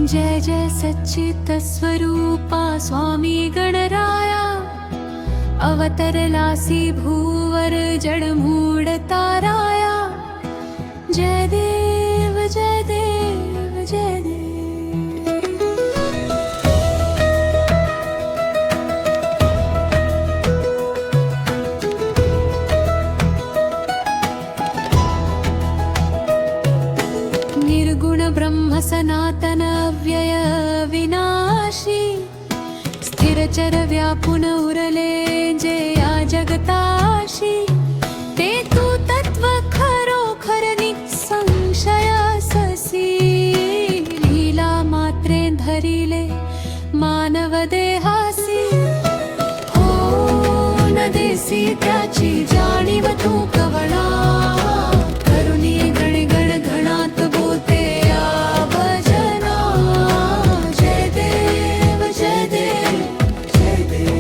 जय जय सच्चित स्वरूपा स्वामी गणराया, अवतरलासी भूवर जडमूड ताराया। जय देव जय देव जय देव। निर्गुण ब्रह्म सनातन अव्यय विनाशी, स्थिरचर व्यापून उरले जे या जगताशी। ते तू तत्व खरोखर निसंशय ससी, लीला मात्रे धरिले मानव देहासी। हो न देसी त्याची जाणीव तू कवळा, करुणी गण गण घणात बोते या भजना। जय देव जय देव जय देव।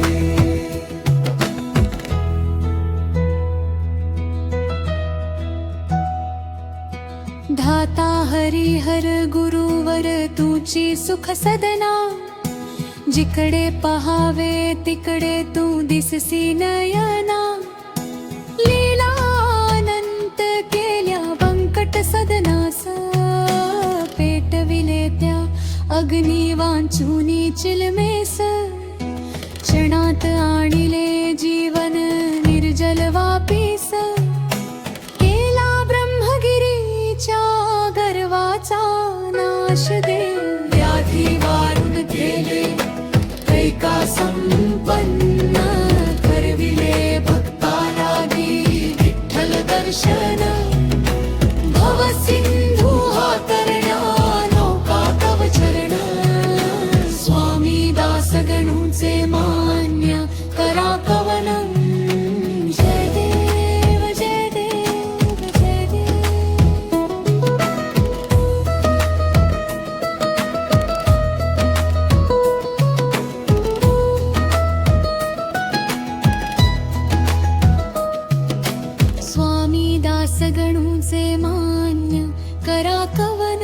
धाता हरिहर गुरुवर तुची सुख सदना, जिकडे पहावे तिकडे तू दिससी नयना। लीला अनंत केल्या वंकट सदनास, पेटविले त्या अग्नी वांचुनी चिलमेस। क्षणात आणिले जीवन निर्जल वापीस, केला ब्रह्मगिरीच्या गर्वाचा नाश देव। व्याधी वारून केले कैका संपन्न, करविले भक्तारागी विठ्ठल दर्शन। भव सिंधू हा तरण्या नौका तव चरण, स्वामी दास गणूचे मान्य करा कवनं। जय देव जय देव जय देव। स्वामी दास गणूचे मान्य करा कवन।